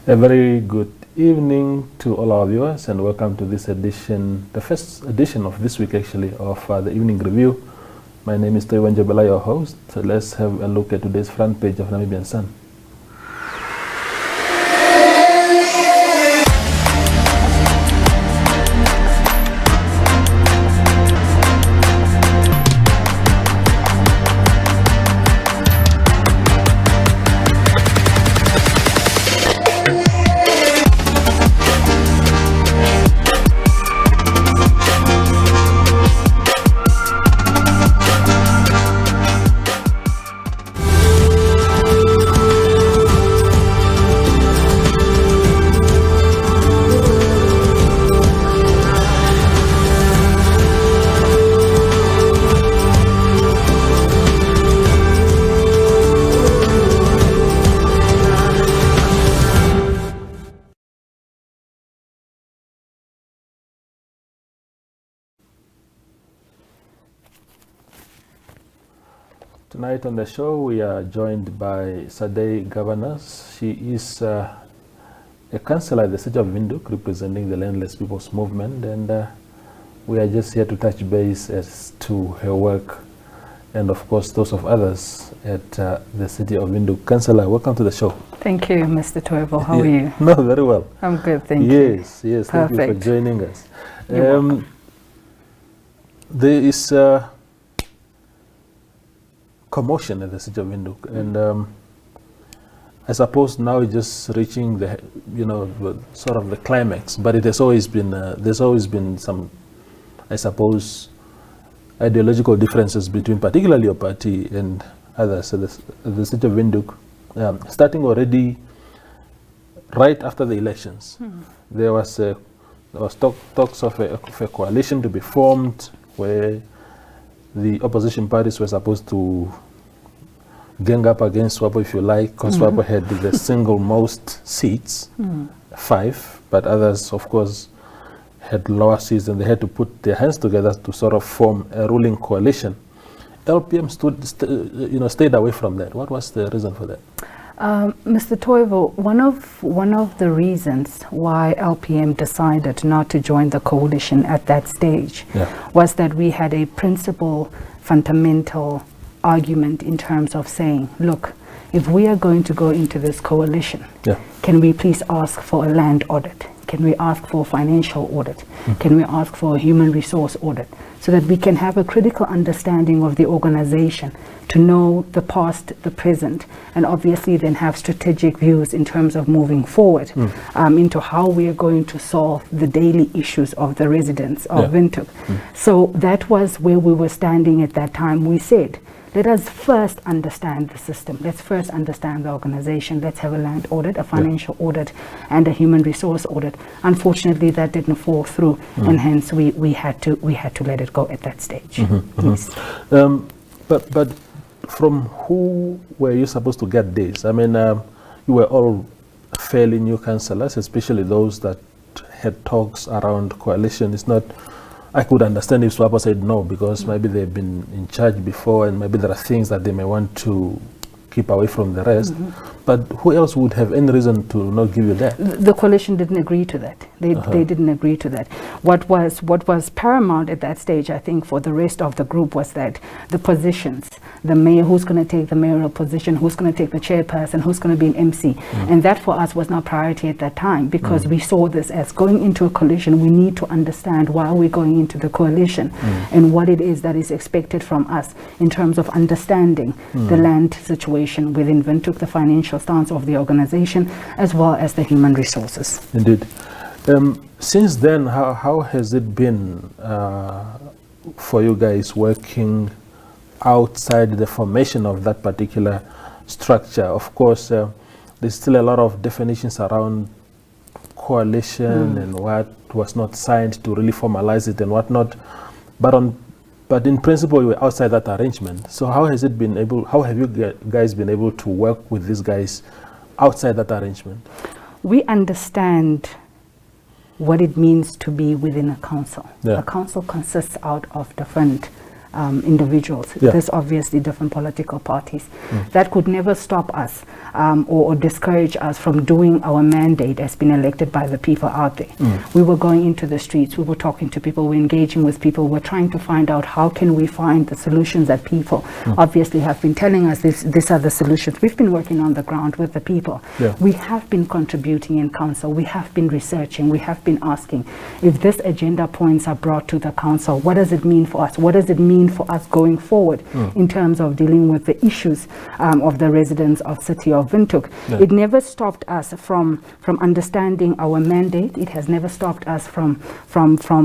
A very good evening to all our viewers, and welcome to this edition, the first edition of this week actually, of the Evening Review. My name is Toiwan Jabela, your host. So let's have a look at today's front page of Namibian Sun. Tonight on the show, we are joined by Sadé Gawanas. She is a councillor at the city of Windhoek, representing the Landless People's Movement, and we are just here to touch base as to her work and, of course, those of others at the city of Windhoek. Councillor, welcome to the show. Thank you, Mr. Toivo. How are you? No, very well. I'm good, thank you. Yes, Perfect. Thank you for joining us. You're welcome. There is commotion at the city of Windhoek, and I suppose now it's just reaching the, sort of the climax. But it has always been there's always been some, I suppose, ideological differences between particularly your party and others at the city of Windhoek, starting already right after the elections. There was talks of a coalition to be formed where the opposition parties were supposed to gang up against SWAPO, if you like, because SWAPO had the single most seats, 5, but others, of course, had lower seats, and they had to put their hands together to sort of form a ruling coalition. LPM stayed away from that. What was the reason for that? Mr. Toivo, one of the reasons why LPM decided not to join the coalition at that stage was that we had a principal, fundamental argument in terms of saying, look, if we are going to go into this coalition, can we please ask for a land audit? Can we ask for a financial audit? Can we ask for a human resource audit? So that we can have a critical understanding of the organization, to know the past, the present, and obviously then have strategic views in terms of moving forward into how we are going to solve the daily issues of the residents of Windhoek. So that was where we were standing at that time. We said, let us first understand the system. Let's first understand the organization. Let's have a land audit, a financial audit, and a human resource audit. Unfortunately, that didn't fall through, and hence we had to let it go at that stage. Yes. But from who were you supposed to get this? I mean, you were all fairly new councillors, especially those that had talks around coalition. It's not. I could understand if SWAPO said no, because maybe they've been in charge before and maybe there are things that they may want to keep away from the rest. But who else would have any reason to not give you that? The coalition didn't agree to that. They didn't agree to that. What was paramount at that stage, I think, for the rest of the group was that the positions, the mayor, who's going to take the mayoral position, who's going to take the chairperson, who's going to be an MC. And that for us was not priority at that time, because we saw this as going into a coalition. We need to understand why we're going into the coalition and what it is that is expected from us in terms of understanding the land situation within Windhoek, the financial stance of the organization, as well as the human resources. Indeed. Since then, how has it been for you guys working outside the formation of that particular structure? Of course, there's still a lot of definitions around coalition and what was not signed to really formalize it and whatnot. But in principle, you were outside that arrangement. So how have you guys been able to work with these guys outside that arrangement? We understand what it means to be within a council. A council consists out of different individuals. There's obviously different political parties. That could never stop us or discourage us from doing our mandate as being elected by the people out there. We were going into the streets, we were talking to people, we're engaging with people, we're trying to find out how can we find the solutions that people obviously have been telling us these are the solutions. We've been working on the ground with the people. We have been contributing in council, we have been researching, we have been asking if this agenda points are brought to the council, what does it mean for us? What does it mean for us going forward in terms of dealing with the issues of the residents of city of Windhoek? It never stopped us from understanding our mandate. It has never stopped us from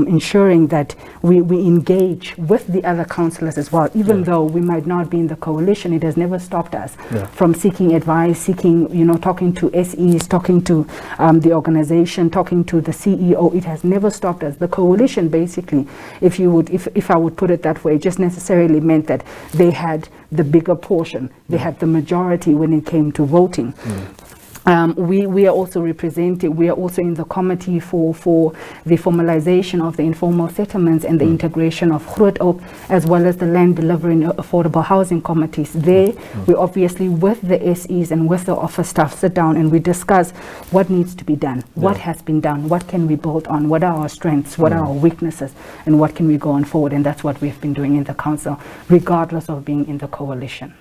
ensuring that we engage with the other councillors as well. Even though we might not be in the coalition, it has never stopped us from seeking advice, seeking, talking to SEs, talking to the organization, talking to the CEO. It has never stopped us. The coalition, basically, if I would put it that way, just necessarily meant that they had the bigger portion. They had the majority when it came to voting. We are also represented, we are also in the committee for the formalization of the informal settlements and the integration of Groothoop, as well as the land delivery and affordable housing committees. There, we obviously, with the SEs and with the office staff, sit down and we discuss what needs to be done, what has been done, what can we build on, what are our strengths, what are our weaknesses, and what can we go on forward. And that's what we've been doing in the council, regardless of being in the coalition.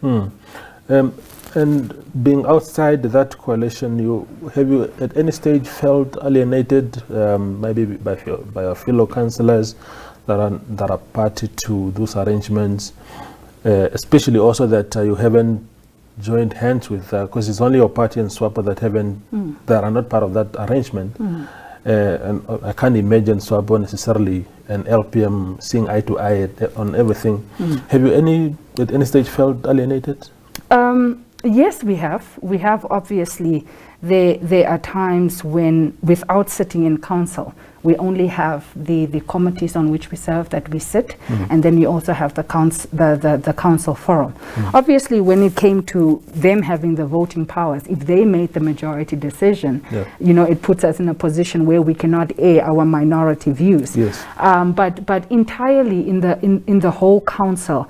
And being outside that coalition, have you at any stage felt alienated, maybe by your fellow councillors that are party to those arrangements, especially also that you haven't joined hands with, because it's only your party and SWAPO that are not part of that arrangement. And I can't imagine SWAPO necessarily and LPM seeing eye to eye on everything. Have you at any stage felt alienated? Yes, we have. We have, obviously. There are times when, without sitting in council, we only have the committees on which we serve that we sit, and then we also have the council forum. Obviously, when it came to them having the voting powers, if they made the majority decision, it puts us in a position where we cannot air our minority views. But entirely in the whole council,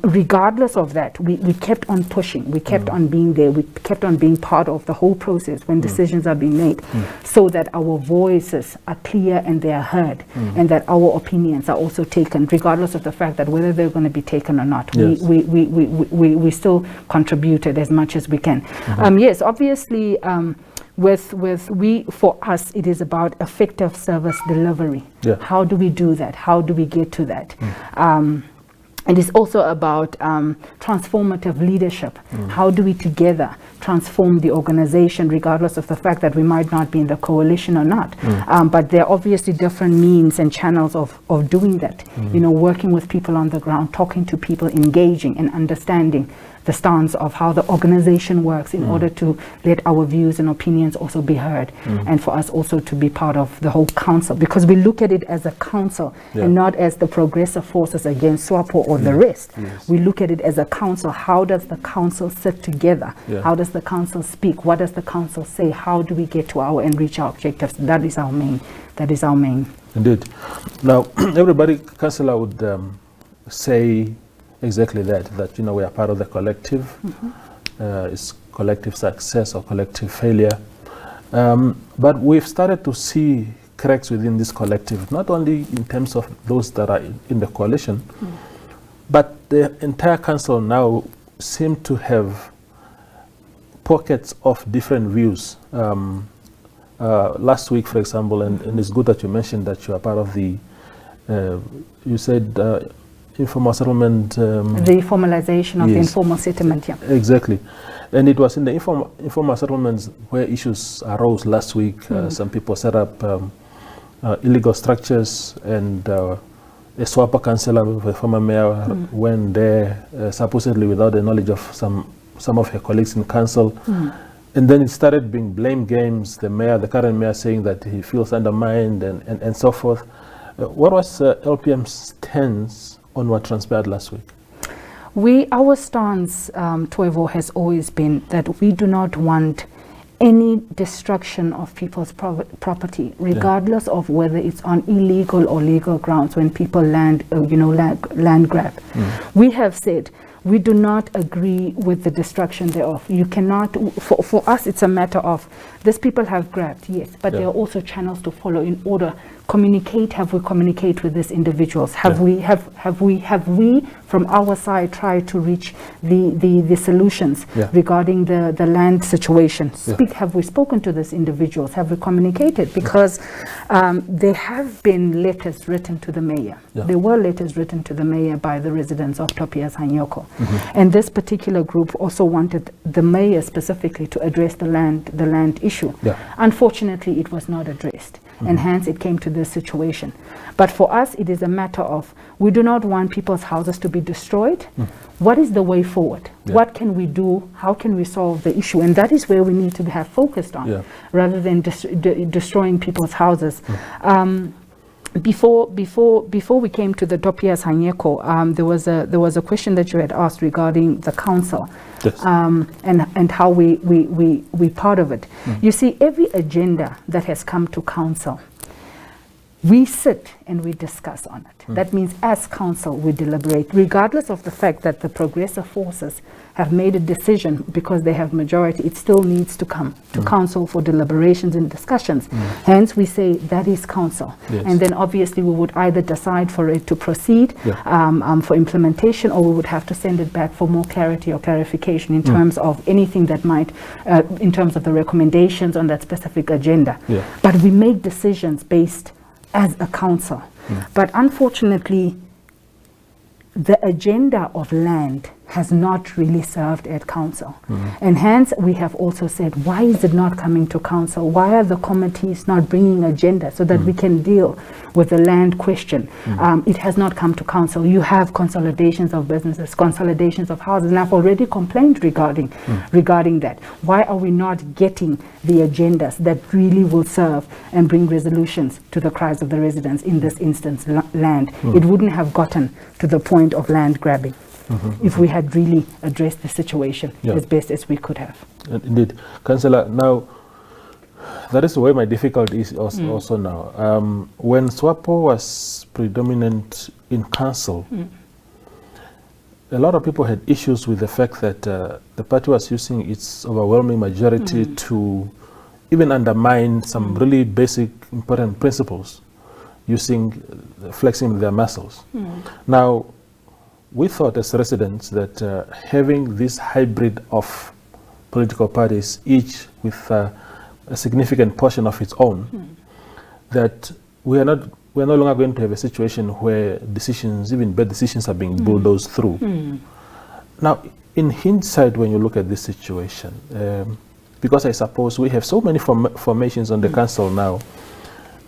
regardless of that, we kept on pushing, we kept on being there, we kept on being part of the whole process when decisions are being made, so that our voices are clear and they are heard, and that our opinions are also taken, regardless of the fact that whether they're going to be taken or not. We still contributed as much as we can. Yes, obviously, for us, it is about effective service delivery. How do we do that? How do we get to that? It is also about transformative leadership. How do we together transform the organization, regardless of the fact that we might not be in the coalition or not? But there are obviously different means and channels of doing that. Working with people on the ground, talking to people, engaging and understanding the stance of how the organization works in order to let our views and opinions also be heard, and for us also to be part of the whole council, because we look at it as a council and not as the progressive forces against SWAPO or the rest. We look at it as a council. How does the council sit together? How does the council speak? What does the council say? How do we get to our and reach our objectives? That is our main. Indeed. Now, everybody, councillor, would say exactly that we are part of the collective. It's collective success or collective failure. But we've started to see cracks within this collective, not only in terms of those that are in the coalition, but the entire council now seem to have pockets of different views. Last week, for example, and it's good that you mentioned that you are part of the, you said, informal settlement. The formalization of the informal settlement, Exactly. And it was in the informal settlements where issues arose last week. Some people set up illegal structures, and a SWAPO councillor, the former mayor, went there supposedly without the knowledge of some of her colleagues in council. And then it started being blame games, the current mayor saying that he feels undermined and so forth. What was LPM's stance on what transpired last week? Our stance, Toivo, has always been that we do not want any destruction of people's property, regardless of whether it's on illegal or legal grounds, when people land grab. We have said we do not agree with the destruction thereof. You cannot, for us, it's a matter of, these people have grabbed, yes, but there are also channels to follow in order. Have we communicate with these individuals? Have we from our side tried to reach the solutions regarding the land situation? Have we spoken to these individuals? Have we communicated? Because there have been letters written to the mayor. There were letters written to the mayor by the residents of Topias Hanyoko. And this particular group also wanted the mayor specifically to address the land issue. Unfortunately, it was not addressed. And hence it came to this situation. But for us, it is a matter of, we do not want people's houses to be destroyed. What is the way forward? What can we do? How can we solve the issue? And that is where we need to have focused on, rather than destroying people's houses. Before we came to the Topias Hanyeko, there was a question that you had asked regarding the council, and how we part of it. You see, every agenda that has come to council, we sit and we discuss on it. That means as council we deliberate, regardless of the fact that the progressive forces have made a decision because they have majority. It still needs to come to council for deliberations and discussions. Hence we say that is council. And then obviously we would either decide for it to proceed for implementation, or we would have to send it back for more clarity or clarification in terms of anything that might, in terms of the recommendations on that specific agenda. But we make decisions based as a council. But unfortunately, the agenda of land has not really served at council. And hence we have also said, why is it not coming to council? Why are the committees not bringing agenda so that we can deal with the land question? It has not come to council. You have consolidations of businesses, consolidations of houses, and I've already complained regarding that. Why are we not getting the agendas that really will serve and bring resolutions to the cries of the residents, in this instance land? It wouldn't have gotten to the point of land grabbing if we had really addressed the situation as best as we could have. Indeed. Councillor, now, that is where my difficulty is also now. When SWAPO was predominant in council, a lot of people had issues with the fact that the party was using its overwhelming majority to even undermine some really basic, important principles, flexing their muscles. Now, we thought as residents that having this hybrid of political parties, each with a significant portion of its own, that we are no longer going to have a situation where decisions, even bad decisions, are being bulldozed through. Now, in hindsight, when you look at this situation, because I suppose we have so many formations on the council now,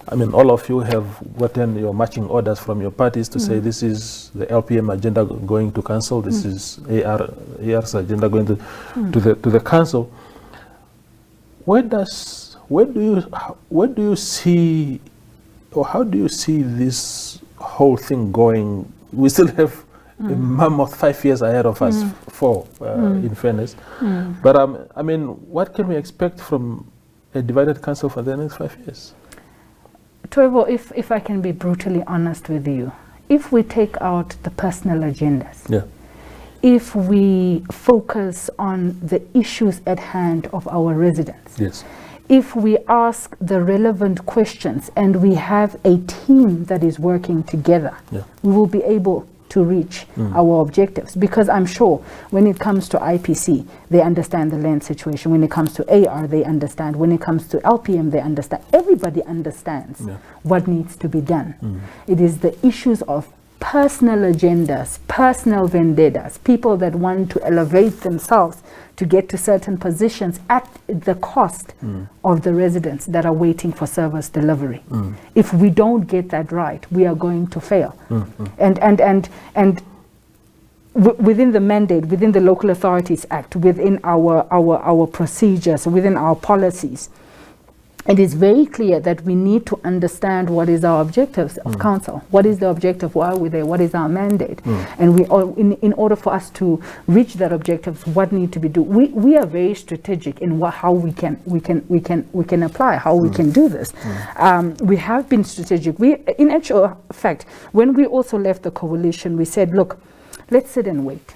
I mean, all of you have gotten your marching orders from your parties to say this is the LPM agenda going to council, this is AR's agenda going to the council. Where do you see, or how do you see this whole thing going? We still have a mammoth 5 years ahead of us, in fairness. But I mean, what can we expect from a divided council for the next 5 years? Toivo, if I can be brutally honest with you, if we take out the personal agendas, if we focus on the issues at hand of our residents, if we ask the relevant questions and we have a team that is working together, we will be able to reach our objectives. Because I'm sure when it comes to IPC, they understand the land situation. When it comes to AR, they understand. When it comes to LPM, they understand. Everybody understands what needs to be done. It is the issues of personal agendas, personal vendettas, people that want to elevate themselves to get to certain positions at the cost of the residents that are waiting for service delivery. If we don't get that right, we are going to fail. And within the mandate, within the Local Authorities Act, within our procedures, within our policies, it is very clear that we need to understand what is our objectives of council. What is the objective? Why are we there? What is our mandate? And we all, in order for us to reach that objective, what need to be do? We are very strategic in how we can apply, how we can do this. We have been strategic. In actual fact, when we also left the coalition, we said, look, let's sit and wait.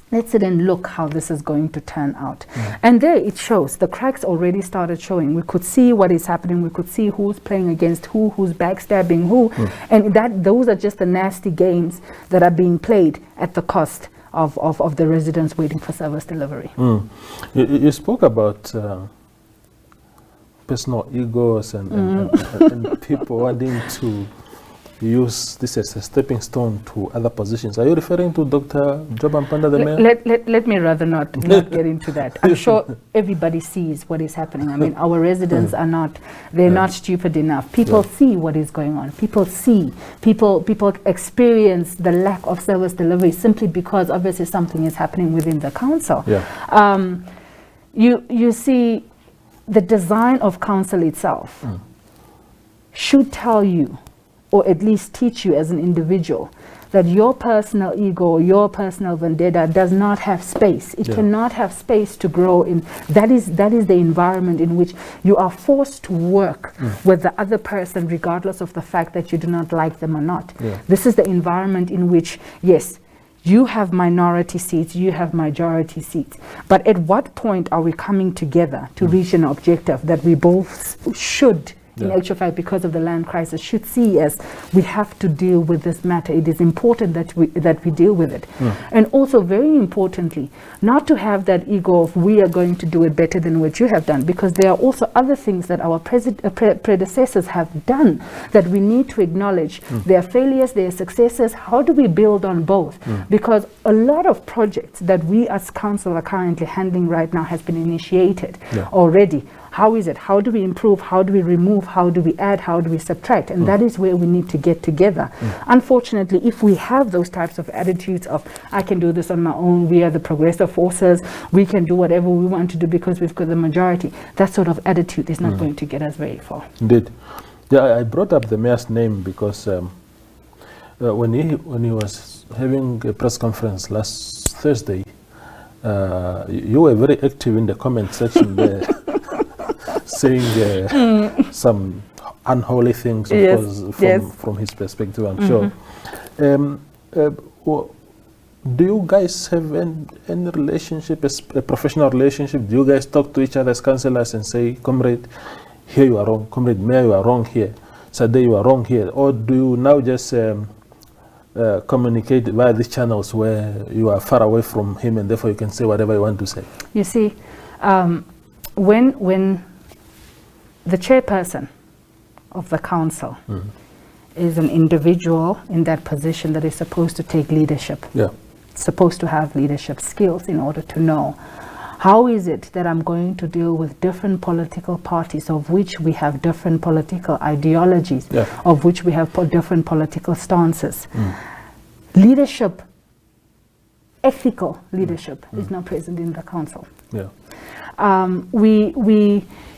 Let's sit and look how this is going to turn out. And there it shows. The cracks already started showing. We could see what is happening. We could see who's playing against who, who's backstabbing who. And those are just the nasty games that are being played at the cost of the residents waiting for service delivery. You spoke about personal egos and people wanting to use this as a stepping stone to other positions. Are you referring to Dr. Job Mpanda, the mayor? Let me rather not get into that. I'm sure everybody sees what is happening. I mean, our residents are not, they're not stupid enough. People see what is going on. People see, people experience the lack of service delivery simply because obviously something is happening within the council. You see, the design of council itself should tell you, or at least teach you as an individual, that your personal ego, your personal vendetta does not have space. It cannot have space to grow in. That is the environment in which you are forced to work with the other person, regardless of the fact that you do not like them or not. This is the environment in which, yes, you have minority seats, you have majority seats. But at what point are we coming together to reach an objective that we both should, in actual fact, because of the land crisis, should see as we have to deal with this matter? It is important that we deal with it. And also, very importantly, not to have that ego of we are going to do it better than what you have done, because there are also other things that our predecessors have done that we need to acknowledge. Their failures, their successes. How do we build on both? Because a lot of projects that we as council are currently handling right now has been initiated already. How is it? How do we improve? How do we remove? How do we add? How do we subtract? And that is where we need to get together. Unfortunately, if we have those types of attitudes of, I can do this on my own, we are the progressive forces, we can do whatever we want to do because we've got the majority, that sort of attitude is not going to get us very far. Indeed. Yeah, I brought up the mayor's name because when he was having a press conference last Thursday, you were very active in the comment section there. Saying some unholy things, of course, from his perspective, I'm sure. Do you guys have any relationship, a professional relationship? Do you guys talk to each other as councillors and say, comrade, here you are wrong, comrade mayor, you are wrong here, Sadé, you are wrong here? Or do you now just communicate via these channels where you are far away from him and therefore you can say whatever you want to say? You see, when the chairperson of the council is an individual in that position that is supposed to take leadership, supposed to have leadership skills in order to know how is it that I'm going to deal with different political parties of which we have different political ideologies, of which we have different political stances. Leadership, ethical leadership is not present in the council.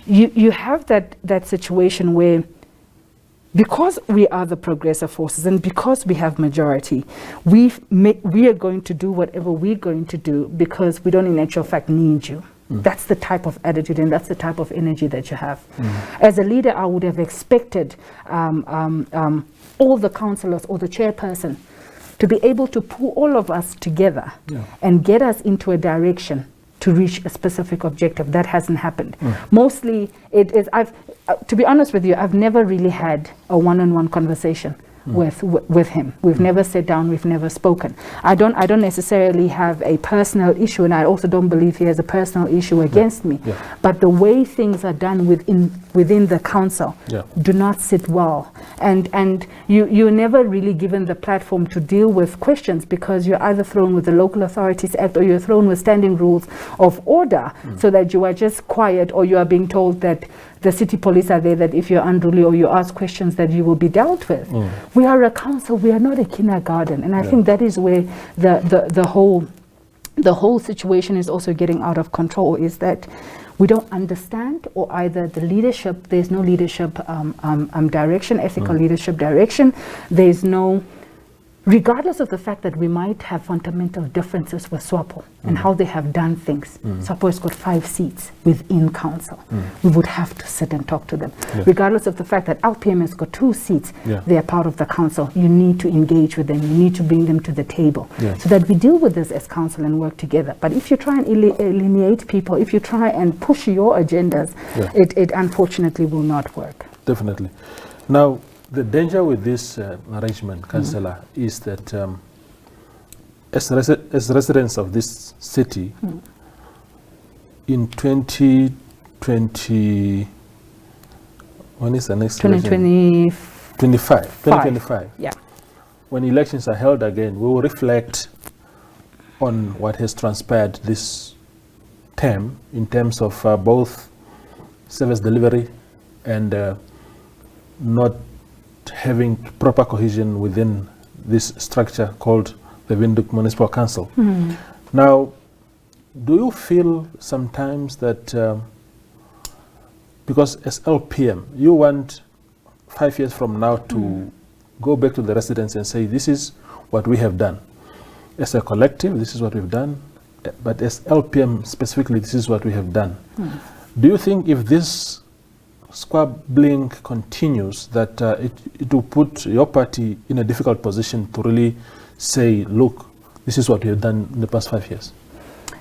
You have that situation where, because we are the progressive forces and because we have majority, we are going to do whatever we're going to do because we don't in actual fact need you. That's the type of attitude and that's the type of energy that you have. As a leader, I would have expected all the councillors or the chairperson to be able to pull all of us together and get us into a direction to reach a specific objective. That hasn't happened. Mostly, it is. To be honest with you, I've never really had a one-on-one conversation with him. We've never sat down. We've never spoken. I don't necessarily have a personal issue, and I also don't believe he has a personal issue against me. But the way things are done within the council do not sit well, and you're never really given the platform to deal with questions because you're either thrown with the Local Authorities Act or you're thrown with standing rules of order, so that you are just quiet, or you are being told that the city police are there, that if you're unruly or you ask questions that you will be dealt with. We are a council, we are not a kindergarten, and I think that is where the whole the whole situation is also getting out of control is that we don't understand, or either the leadership, there's no leadership direction, ethical leadership direction. There's no, regardless of the fact that we might have fundamental differences with SWAPO and how they have done things. SWAPO has got 5 seats within council. We would have to sit and talk to them. Regardless of the fact that LPM has got 2 seats, they are part of the council. You need to engage with them. You need to bring them to the table so that we deal with this as council and work together. But if you try and alienate people, if you try and push your agendas, it unfortunately will not work. Definitely. Now, the danger with this arrangement, Councillor, is that as residents of this city, in 2020, when is the next election? 2025. Yeah. When elections are held again, we will reflect on what has transpired this term in terms of both service delivery and not having proper cohesion within this structure called the Windhoek Municipal Council. Now, do you feel sometimes that, because as LPM, you want 5 years from now to go back to the residents and say, this is what we have done. As a collective, this is what we've done, but as LPM specifically, this is what we have done. Do you think if this squabbling continues, that it will put your party in a difficult position to really say, look, this is what we have done in the past 5 years?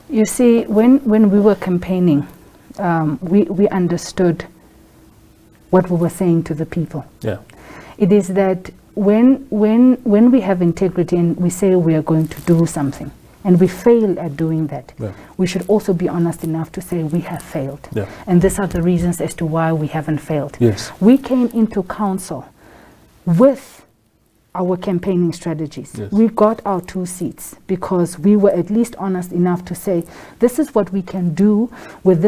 You see, when we were campaigning, we understood what we were saying to the people. Yeah. It is that when we have integrity and we say we are going to do something, and we fail at doing that, we should also be honest enough to say we have failed. And these are the reasons as to why we haven't failed. We came into council with our campaigning strategies. We got our 2 seats because we were at least honest enough to say, this is what we can do with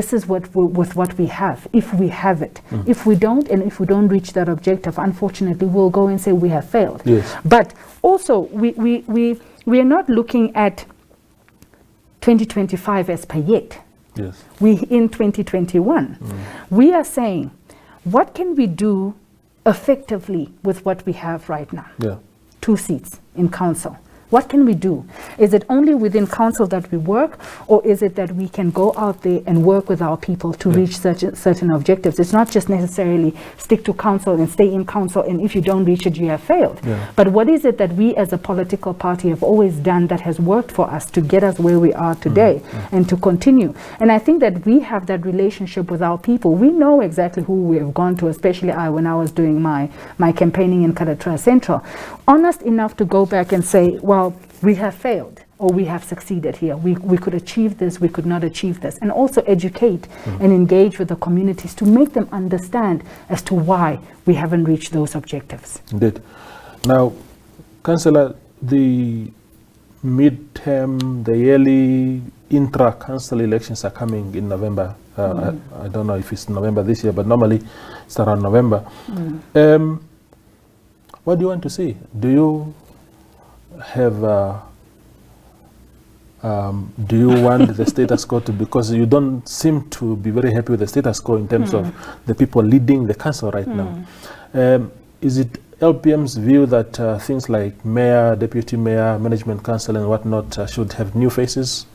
what we have, if we have it. If we don't, and if we don't reach that objective, unfortunately, we'll go and say we have failed. But also, we are not looking at 2025 as per yet. We in 2021. We are saying, what can we do effectively with what we have right now? 2 seats in council. What can we do? Is it only within council that we work, or is it that we can go out there and work with our people to reach certain objectives? It's not just necessarily stick to council and stay in council, and if you don't reach it, you have failed. But what is it that we as a political party have always done that has worked for us to get us where we are today and to continue? And I think that we have that relationship with our people. We know exactly who we have gone to, especially when I was doing my campaigning in Kadatra Central. Honest enough to go back and say, well, we have failed, or we have succeeded here. We could achieve this, we could not achieve this. And also educate and engage with the communities to make them understand as to why we haven't reached those objectives. Indeed. Now, Councillor, the mid-term, the yearly intra-council elections are coming in November. I don't know if it's November this year, but normally it's around November. What do you want to see? Do you have do you want the status quo to, because you don't seem to be very happy with the status quo in terms of the people leading the council right now. Is it LPM's view that things like mayor, deputy mayor, management council and whatnot should have new faces?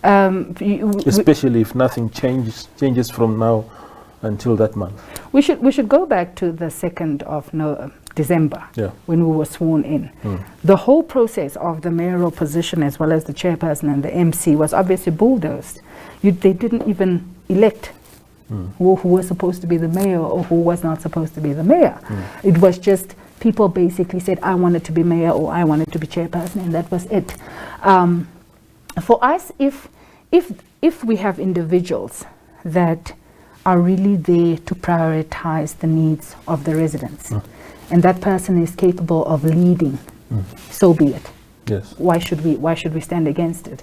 Especially if nothing changes from now until that month. We should go back to the 2nd of December, when we were sworn in. The whole process of the mayoral position as well as the chairperson and the MC was obviously bulldozed. They didn't even elect who was supposed to be the mayor or who was not supposed to be the mayor. It was just people basically said, I wanted to be mayor or I wanted to be chairperson, and that was it. For us, if we have individuals that are really there to prioritize the needs of the residents, and that person is capable of leading, so be it. Yes. Why should we stand against it?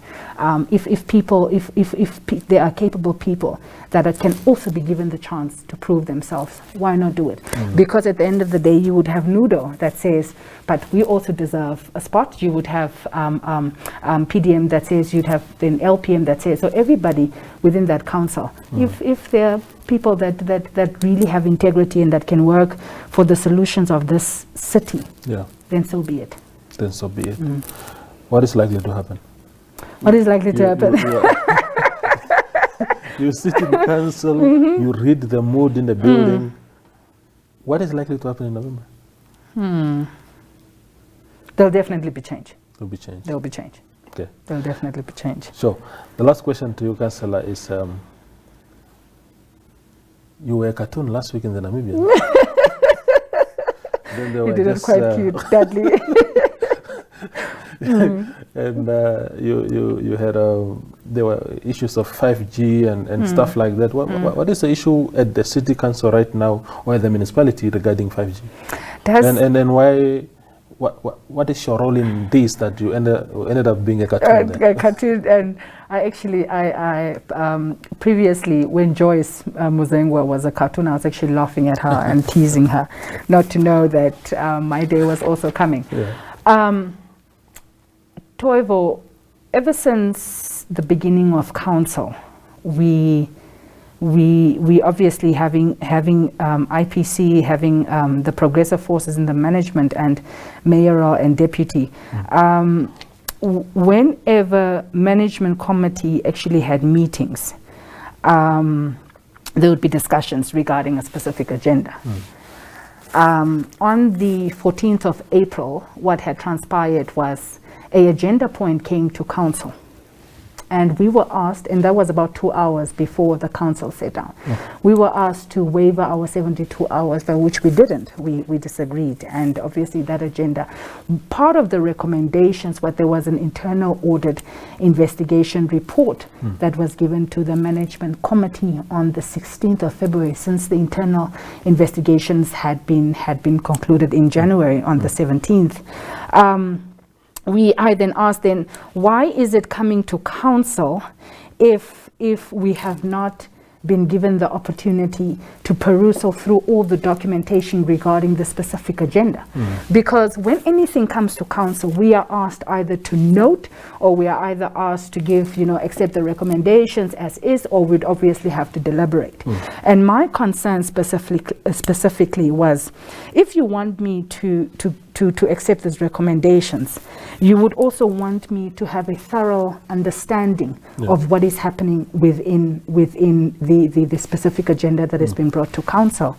If there are capable people that can also be given the chance to prove themselves, why not do it? Because at the end of the day, you would have Nudo that says, but we also deserve a spot. You would have PDM that says, you'd have then LPM that says, so everybody within that council, if there are people that really have integrity and that can work for the solutions of this city, then so be it. Then so be it. What is likely to happen? What is likely to happen? You sit in council, you read the mood in the building. What is likely to happen in November? There'll definitely be change. There'll be change. There'll be change. Okay. There'll definitely be change. So, the last question to you, Councillor, is you were a cartoon last week in the Namibian. Then they were you did it quite cute, sadly. And you had there were issues of 5G and stuff like that. What is the issue at the city council right now or at the municipality regarding 5G? And then why? What is your role in this that you ended up being a cartoon? A cartoon, and I previously when Joyce Muzengwa was a cartoon, I was actually laughing at her and teasing her, not to know that my day was also coming. Toivo, ever since the beginning of council, we obviously having IPC, having the progressive forces in the management and mayoral and deputy. Whenever management committee actually had meetings, there would be discussions regarding a specific agenda. On the 14th of April, what had transpired was an agenda point came to council. And we were asked, and that was about 2 hours before the council sat down. We were asked to waiver our 72 hours, by which we didn't. We disagreed. And obviously that agenda, part of the recommendations, what there was an internal audit investigation report that was given to the management committee on the 16th of February, since the internal investigations had been concluded in January on the 17th. I then asked why is it coming to council if we have not been given the opportunity to peruse through all the documentation regarding the specific agenda? Because when anything comes to council, we are asked either to note, or we are either asked to give, accept the recommendations as is, or we'd obviously have to deliberate. And my concern specifically was, if you want me to accept these recommendations, you would also want me to have a thorough understanding of what is happening within the specific agenda that has been brought to council.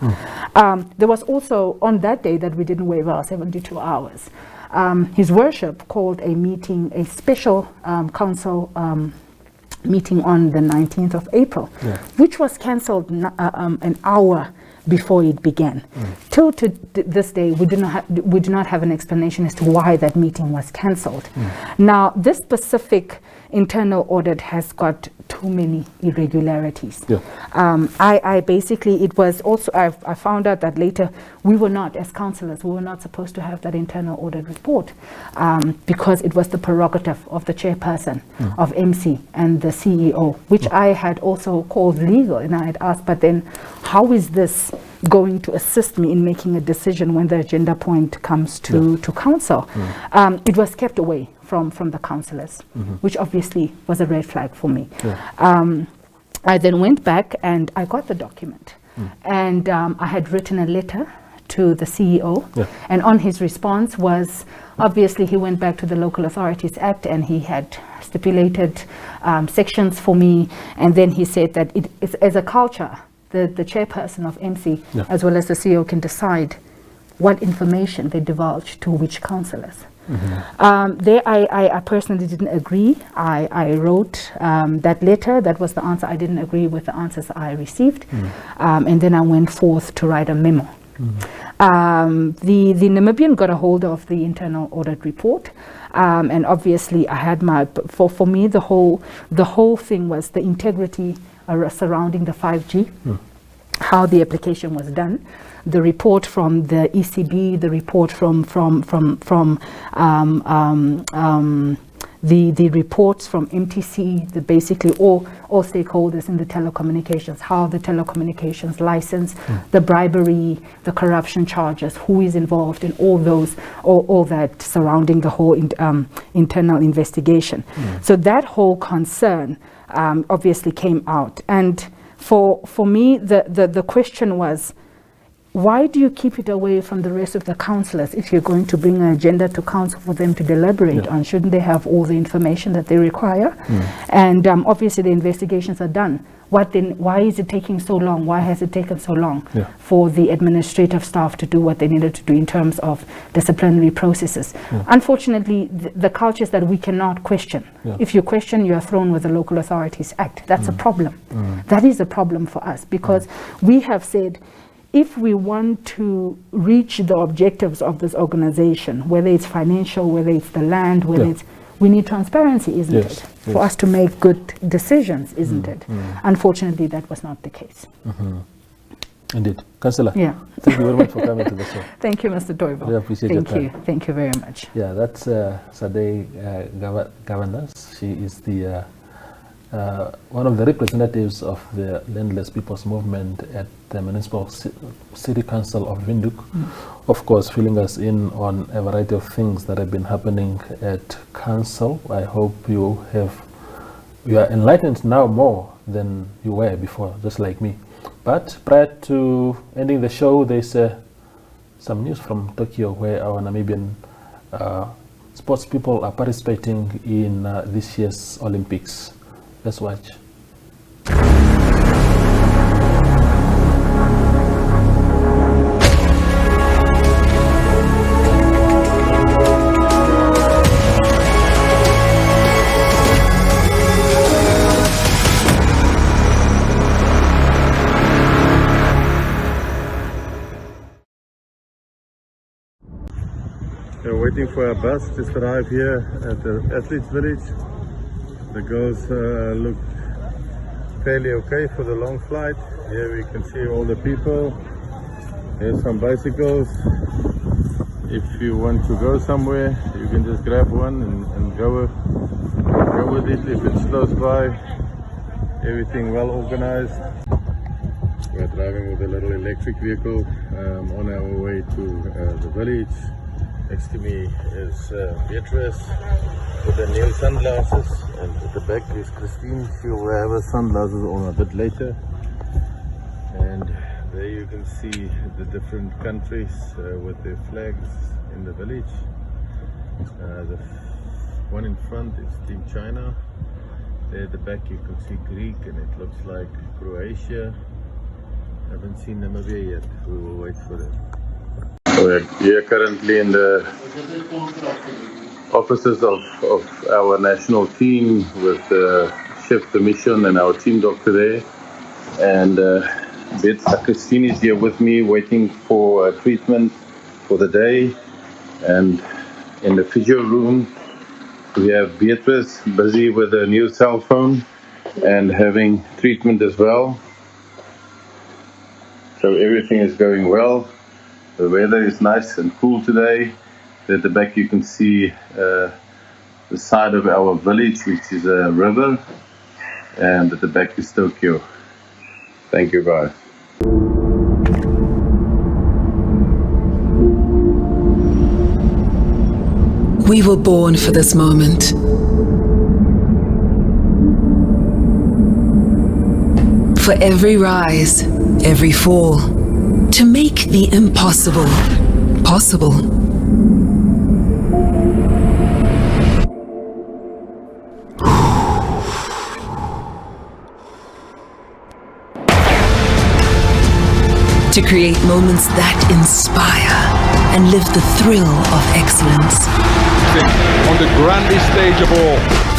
There was also on that day that we didn't waive our 72 hours. His Worship called a meeting, a special council meeting on the 19th of April, which was cancelled an hour before it began. Till to this day, we do not have an explanation as to why that meeting was cancelled. Now, this specific internal audit has got too many irregularities. I basically, it was also, I found out that later, we were not, as councillors, we were not supposed to have that internal audit report because it was the prerogative of the chairperson of MC and the CEO, which I had also called legal, and I had asked, but then how is this going to assist me in making a decision when the agenda point comes to council? It was kept away from the councillors, which obviously was a red flag for me. I then went back and I got the document, and I had written a letter to the CEO, and on his response was, obviously he went back to the Local Authorities Act and he had stipulated sections for me, and then he said that it is, as a culture, the chairperson of MC as well as the CEO can decide what information they divulge to which councillors. There I personally didn't agree. I wrote that letter. That was the answer. I didn't agree with the answers I received. And then I went forth to write a memo. The Namibian got a hold of the internal audit report. And obviously I had for me the whole thing was the integrity surrounding the 5G. how the application was done. The report from the ECB, the report from the reports from MTC, basically all stakeholders in the telecommunications, how the telecommunications license, the bribery, the corruption charges, who is involved in all those, all that surrounding the whole internal investigation. So that whole concern obviously came out. And for me, the question was, why do you keep it away from the rest of the councillors if you're going to bring an agenda to council for them to deliberate on? Shouldn't they have all the information that they require? And obviously the investigations are done. What then? Why is it taking so long? Why has it taken so long for the administrative staff to do what they needed to do in terms of disciplinary processes? Unfortunately, the cultures that we cannot question. If you question, you are thrown with the Local Authorities Act. That's a problem. That is a problem for us, because we have said, if we want to reach the objectives of this organization, whether it's financial, whether it's the land, whether it's, we need transparency, isn't it? For us to make good decisions, isn't it? Unfortunately, that was not the case. Indeed. Councillor, thank you very much for coming to the show. Thank you, Mr. Toivo. We appreciate your time. Thank you very much. Yeah, that's Sadé Gawanas. She is the one of the representatives of the Landless People's Movement at the Municipal City Council of Windhoek. Of course, filling us in on a variety of things that have been happening at council. I hope you are enlightened now more than you were before, just like me. But prior to ending the show, there's some news from Tokyo, where our Namibian sports people are participating in this year's Olympics. Let's watch. We're waiting for a bus to arrive here at the Athletes Village. The girls look fairly okay for the long flight. Here we can see all the people. Here's some bicycles. If you want to go somewhere, you can just grab one and go with it if it's close by. Everything well organized. We're driving with a little electric vehicle on our way to the village. Next to me is Beatrice with the new sunglasses, and at the back is Christine. She will have her sunglasses on a bit later. And there you can see the different countries with their flags in the village. The one in front is Team China. There at the back you can see Greek, and it looks like Croatia. Haven't seen Namibia yet. We will wait for them. We're here currently in the offices of our national team with Chef de Mission and our team doctor there. And Christine is here with me waiting for treatment for the day. And in the physio room, we have Beatrice busy with a new cell phone and having treatment as well. So everything is going well. The weather is nice and cool today. At the back you can see the side of our village, which is a river, and at the back is Tokyo. Thank you guys. We were born for this moment. For every rise, every fall, to make the impossible possible. To create moments that inspire and live the thrill of excellence. On the grandest stage of all.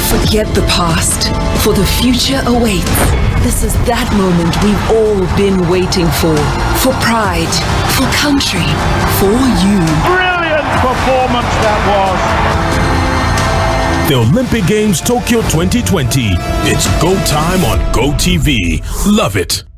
Forget the past, for the future awaits. This is that moment we've all been waiting for pride, for country, for you. Brilliant performance that was. The Olympic Games Tokyo 2020. It's go time on GoTV. Love it.